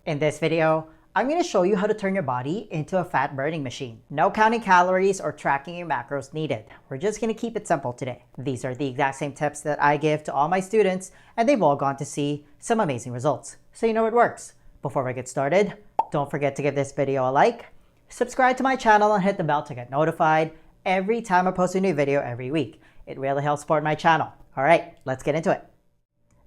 In this video, I'm going to show you how to turn your body into a fat burning machine. No counting calories or tracking your macros needed. We're just going to keep it simple today. These are the exact same tips that I give to all my students, and they've all gone to see some amazing results. So you know it works. Before I get started, don't forget to give this video a like, subscribe to my channel, and hit the bell to get notified every time I post a new video every week. It really helps support my channel. All right, let's get into it.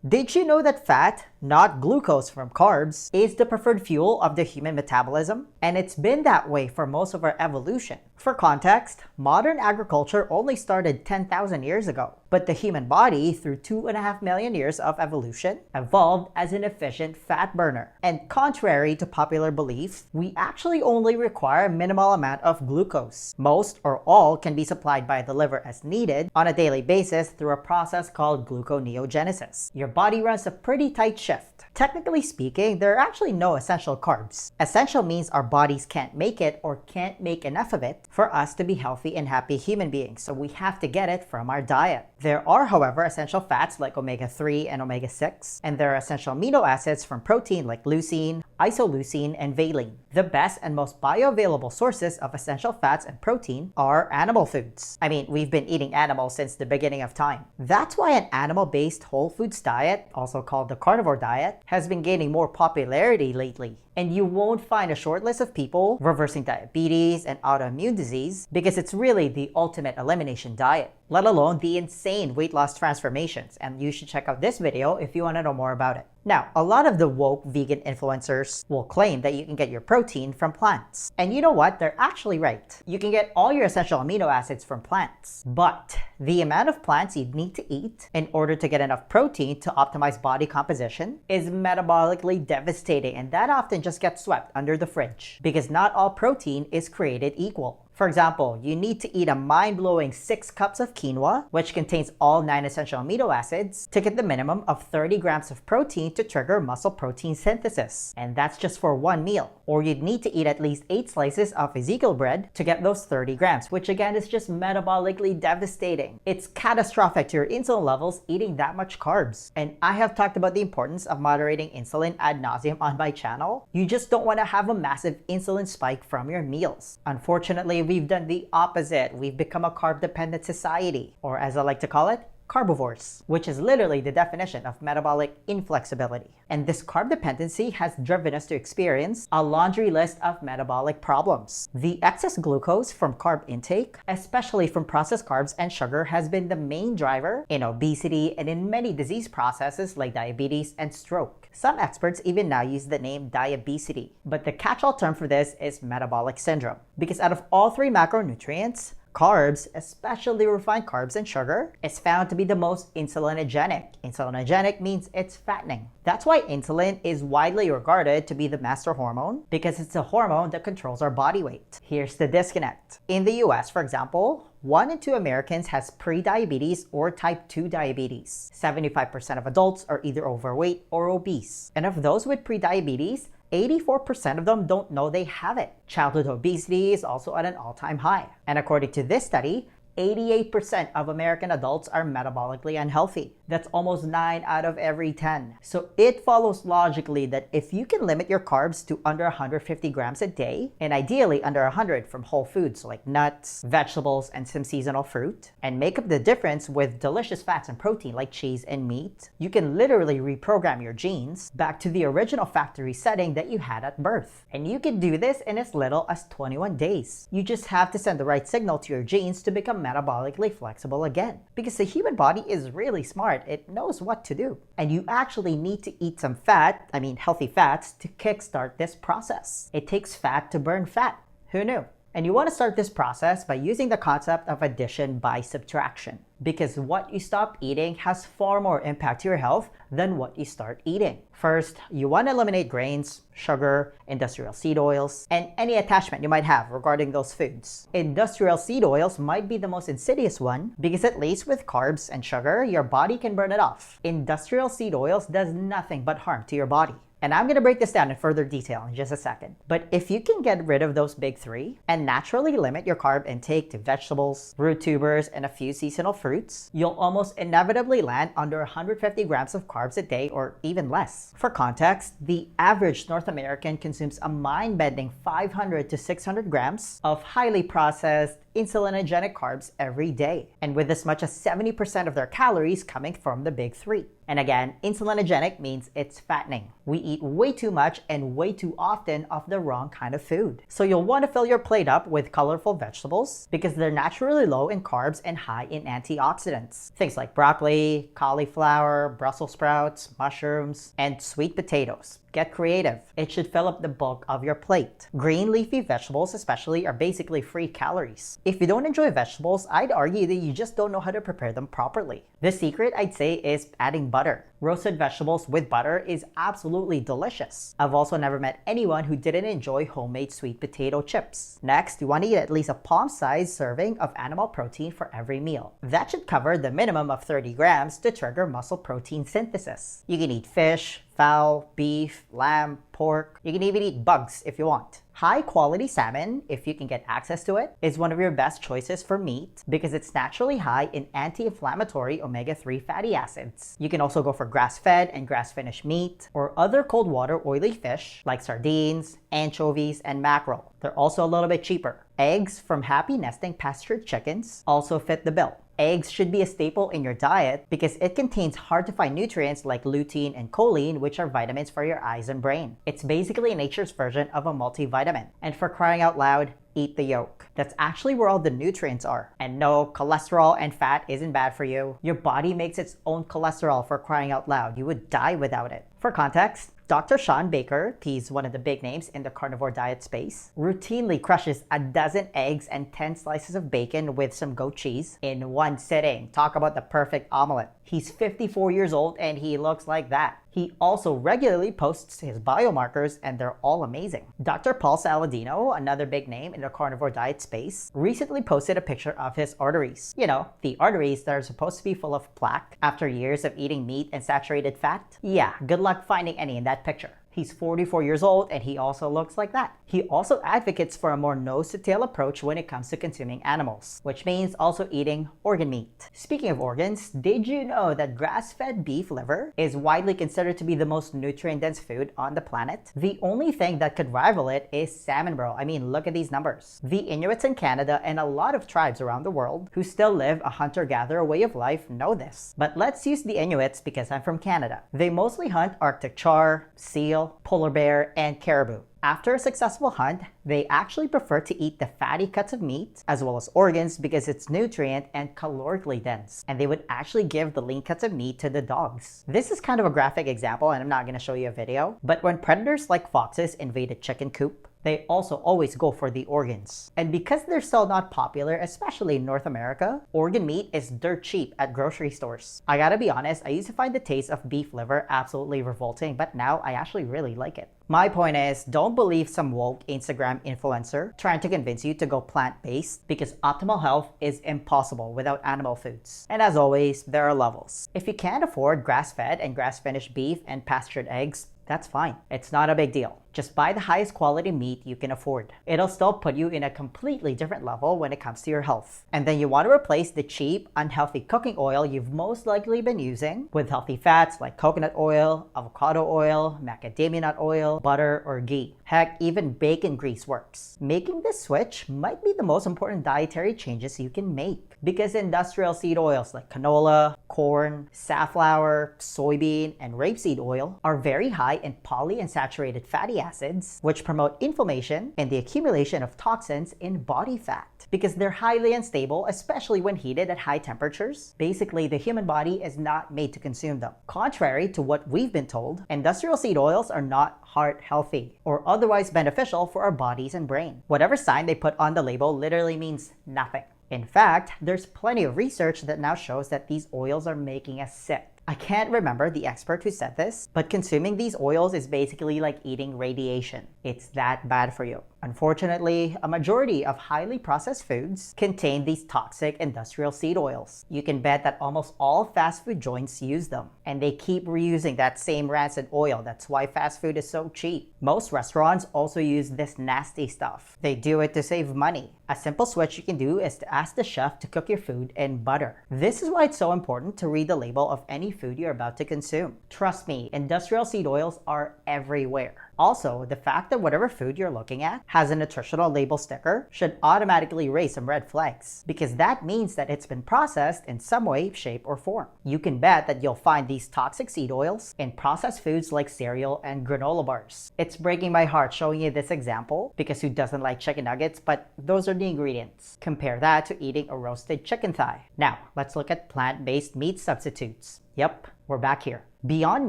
Did you know that fat, not glucose from carbs, is the preferred fuel of the human metabolism? And it's been that way for most of our evolution. For context, modern agriculture only started 10,000 years ago, but the human body, through 2.5 million years of evolution, evolved as an efficient fat burner. And contrary to popular belief, we actually only require a minimal amount of glucose. Most or all can be supplied by the liver as needed on a daily basis through a process called gluconeogenesis. Your body runs a pretty tight shift. Technically speaking, there are actually no essential carbs. Essential means our bodies can't make it or can't make enough of it for us to be healthy and happy human beings, so we have to get it from our diet. There are, however, essential fats like omega-3 and omega-6, and there are essential amino acids from protein like leucine, isoleucine, and valine. The best and most bioavailable sources of essential fats and protein are animal foods. I mean, we've been eating animals since the beginning of time. That's why an animal-based whole foods diet, also called the carnivore diet, has been gaining more popularity lately. And you won't find a short list of people reversing diabetes and autoimmune disease because it's really the ultimate elimination diet, let alone the insane weight loss transformations. And you should check out this video if you want to know more about it. Now, a lot of the woke vegan influencers will claim that you can get your protein from plants. And you know what? They're actually right. You can get all your essential amino acids from plants. But the amount of plants you need to eat in order to get enough protein to optimize body composition is metabolically devastating, and that often just gets swept under the fridge because not all protein is created equal. For example, you need to eat a mind-blowing 6 cups of quinoa, which contains all 9 essential amino acids, to get the minimum of 30 grams of protein to trigger muscle protein synthesis. And that's just for one meal. Or you'd need to eat at least 8 slices of Ezekiel bread to get those 30 grams, which again is just metabolically devastating. It's catastrophic to your insulin levels eating that much carbs. And I have talked about the importance of moderating insulin ad nauseum on my channel. You just don't want to have a massive insulin spike from your meals. Unfortunately, we've done the opposite. We've become a carb-dependent society, or as I like to call it, carbivores, which is literally the definition of metabolic inflexibility. And this carb dependency has driven us to experience a laundry list of metabolic problems. The excess glucose from carb intake, especially from processed carbs and sugar, has been the main driver in obesity and in many disease processes like diabetes and stroke. Some experts even now use the name diabesity, but the catch-all term for this is metabolic syndrome, because out of all 3 macronutrients, carbs, especially refined carbs and sugar, is found to be the most insulinogenic. Insulinogenic means it's fattening. That's why insulin is widely regarded to be the master hormone, because it's a hormone that controls our body weight. Here's the disconnect. In the US, for example, 1 in 2 Americans has pre-diabetes or type 2 diabetes. 75% of adults are either overweight or obese. And of those with pre-diabetes, 84% of them don't know they have it. Childhood obesity is also at an all-time high. And according to this study, 88% of American adults are metabolically unhealthy. That's almost 9 out of every 10. So it follows logically that if you can limit your carbs to under 150 grams a day, and ideally under 100 from whole foods like nuts, vegetables, and some seasonal fruit, and make up the difference with delicious fats and protein like cheese and meat, you can literally reprogram your genes back to the original factory setting that you had at birth. And you can do this in as little as 21 days. You just have to send the right signal to your genes to become metabolically flexible again. Because the human body is really smart. It knows what to do. And you actually need to eat some fat, healthy fats, to kickstart this process. It takes fat to burn fat. Who knew? And you want to start this process by using the concept of addition by subtraction, because what you stop eating has far more impact to your health than what you start eating. First, you want to eliminate grains, sugar, industrial seed oils, and any attachment you might have regarding those foods. Industrial seed oils might be the most insidious one because at least with carbs and sugar, your body can burn it off. Industrial seed oils does nothing but harm to your body. And I'm going to break this down in further detail in just a second. But if you can get rid of those big three and naturally limit your carb intake to vegetables, root tubers, and a few seasonal fruits, you'll almost inevitably land under 150 grams of carbs a day or even less. For context, the average North American consumes a mind-bending 500 to 600 grams of highly processed, insulinogenic carbs every day, and with as much as 70% of their calories coming from the big three. And again, insulinogenic means it's fattening. We eat way too much and way too often of the wrong kind of food. So you'll want to fill your plate up with colorful vegetables because they're naturally low in carbs and high in antioxidants. Things like broccoli, cauliflower, Brussels sprouts, mushrooms, and sweet potatoes. Get creative. It should fill up the bulk of your plate. Green leafy vegetables especially are basically free calories. If you don't enjoy vegetables, I'd argue that you just don't know how to prepare them properly. The secret, I'd say, is adding butter. Roasted vegetables with butter is absolutely delicious. I've also never met anyone who didn't enjoy homemade sweet potato chips. Next, you want to eat at least a palm-sized serving of animal protein for every meal. That should cover the minimum of 30 grams to trigger muscle protein synthesis. You can eat fish, fowl, beef, lamb, pork. You can even eat bugs if you want. High quality salmon, if you can get access to it, is one of your best choices for meat because it's naturally high in anti-inflammatory omega-3 fatty acids. You can also go for grass-fed and grass-finished meat or other cold water oily fish like sardines, anchovies, and mackerel. They're also a little bit cheaper. Eggs from happy nesting pastured chickens also fit the bill. Eggs should be a staple in your diet because it contains hard-to-find nutrients like lutein and choline, which are vitamins for your eyes and brain. It's basically nature's version of a multivitamin. And for crying out loud, eat the yolk. That's actually where all the nutrients are. And no, cholesterol and fat isn't bad for you. Your body makes its own cholesterol, for crying out loud. You would die without it. For context, Dr. Sean Baker, he's one of the big names in the carnivore diet space, routinely crushes a dozen eggs and 10 slices of bacon with some goat cheese in one sitting. Talk about the perfect omelet. He's 54 years old and he looks like that. He also regularly posts his biomarkers and they're all amazing. Dr. Paul Saladino, another big name in the carnivore diet space, recently posted a picture of his arteries. You know, the arteries that are supposed to be full of plaque after years of eating meat and saturated fat. Yeah, good luck finding any in that picture. He's 44 years old and he also looks like that. He also advocates for a more nose-to-tail approach when it comes to consuming animals, which means also eating organ meat. Speaking of organs, did you know that grass-fed beef liver is widely considered to be the most nutrient-dense food on the planet? The only thing that could rival it is salmon, bro. I mean, look at these numbers. The Inuits in Canada and a lot of tribes around the world who still live a hunter-gatherer way of life know this. But let's use the Inuits because I'm from Canada. They mostly hunt Arctic char, seal, polar bear, and caribou. After a successful hunt, they actually prefer to eat the fatty cuts of meat as well as organs because it's nutrient and calorically dense. And they would actually give the lean cuts of meat to the dogs. This is kind of a graphic example and I'm not going to show you a video, but when predators like foxes invade a chicken coop, they also always go for the organs. And because they're still not popular, especially in North America, organ meat is dirt cheap at grocery stores. I gotta be honest, I used to find the taste of beef liver absolutely revolting, but now I actually really like it. My point is, don't believe some woke Instagram influencer trying to convince you to go plant-based because optimal health is impossible without animal foods. And as always, there are levels. If you can't afford grass-fed and grass-finished beef and pastured eggs, that's fine. It's not a big deal. Just buy the highest quality meat you can afford. It'll still put you in a completely different level when it comes to your health. And then you want to replace the cheap, unhealthy cooking oil you've most likely been using with healthy fats like coconut oil, avocado oil, macadamia nut oil, butter, or ghee. Heck, even bacon grease works. Making this switch might be the most important dietary changes you can make because industrial seed oils like canola, corn, safflower, soybean, and rapeseed oil are very high in polyunsaturated fatty acids, which promote inflammation and the accumulation of toxins in body fat. Because they're highly unstable, especially when heated at high temperatures, basically the human body is not made to consume them. Contrary to what we've been told, industrial seed oils are not heart healthy or otherwise beneficial for our bodies and brain. Whatever sign they put on the label literally means nothing. In fact, there's plenty of research that now shows that these oils are making us sick. I can't remember the expert who said this, but consuming these oils is basically like eating radiation. It's that bad for you. Unfortunately, a majority of highly processed foods contain these toxic industrial seed oils. You can bet that almost all fast food joints use them, and they keep reusing that same rancid oil. That's why fast food is so cheap. Most restaurants also use this nasty stuff. They do it to save money. A simple switch you can do is to ask the chef to cook your food in butter. This is why it's so important to read the label of any food you're about to consume. Trust me, industrial seed oils are everywhere. Also, the fact that whatever food you're looking at has a nutritional label sticker should automatically raise some red flags, because that means that it's been processed in some way, shape, or form. You can bet that you'll find these toxic seed oils in processed foods like cereal and granola bars. It's breaking my heart showing you this example, because who doesn't like chicken nuggets, but those are the ingredients. Compare that to eating a roasted chicken thigh. Now, let's look at plant-based meat substitutes. Yep, we're back here. Beyond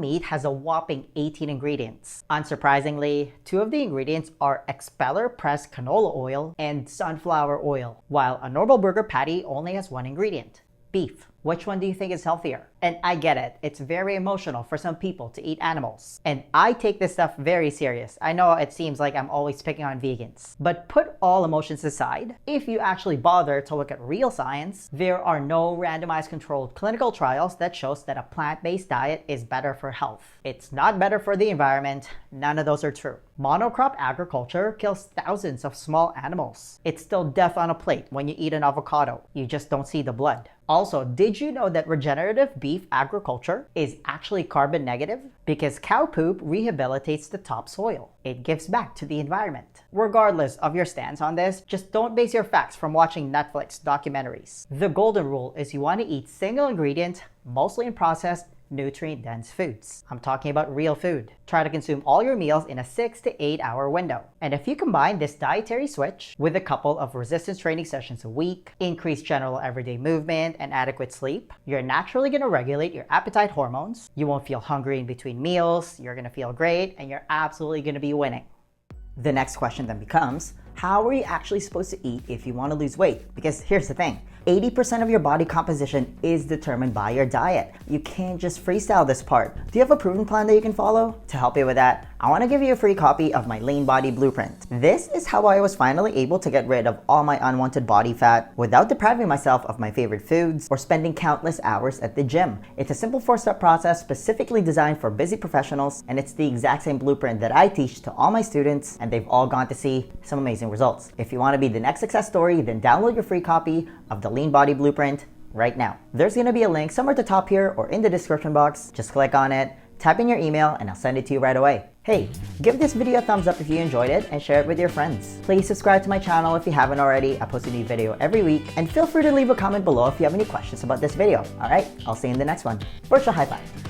Meat has a whopping 18 ingredients. Unsurprisingly, 2 of the ingredients are expeller pressed canola oil and sunflower oil, while a normal burger patty only has 1 ingredient: beef. Which one do you think is healthier? And I get it, it's very emotional for some people to eat animals. And I take this stuff very serious. I know it seems like I'm always picking on vegans. But put all emotions aside, if you actually bother to look at real science, there are no randomized controlled clinical trials that shows that a plant-based diet is better for health. It's not better for the environment. None of those are true. Monocrop agriculture kills thousands of small animals. It's still death on a plate when you eat an avocado. You just don't see the blood. Also, did you know that regenerative beef agriculture is actually carbon negative? Because cow poop rehabilitates the topsoil. It gives back to the environment. Regardless of your stance on this, just don't base your facts from watching Netflix documentaries. The golden rule is you want to eat single ingredient, mostly unprocessed, nutrient-dense foods. I'm talking about real food. Try to consume all your meals in a 6 to 8 hour window. And if you combine this dietary switch with a couple of resistance training sessions a week, increased general everyday movement, and adequate sleep, you're naturally going to regulate your appetite hormones. You won't feel hungry in between meals, you're going to feel great, and you're absolutely going to be winning. The next question then becomes, how are you actually supposed to eat if you want to lose weight? Because here's the thing, 80% of your body composition is determined by your diet. You can't just freestyle this part. Do you have a proven plan that you can follow? To help you with that, I want to give you a free copy of my Lean Body Blueprint. This is how I was finally able to get rid of all my unwanted body fat without depriving myself of my favorite foods or spending countless hours at the gym. It's a simple 4-step process specifically designed for busy professionals, and it's the exact same blueprint that I teach to all my students, and they've all gone to see some amazing results. If you want to be the next success story, then download your free copy of the Lean Body Blueprint right now. There's going to be a link somewhere at the top here or in the description box. Just click on it, type in your email, and I'll send it to you right away. Hey, give this video a thumbs up if you enjoyed it and share it with your friends. Please subscribe to my channel if you haven't already. I post a new video every week, and feel free to leave a comment below if you have any questions about this video. Alright, I'll see you in the next one. Virtual high five.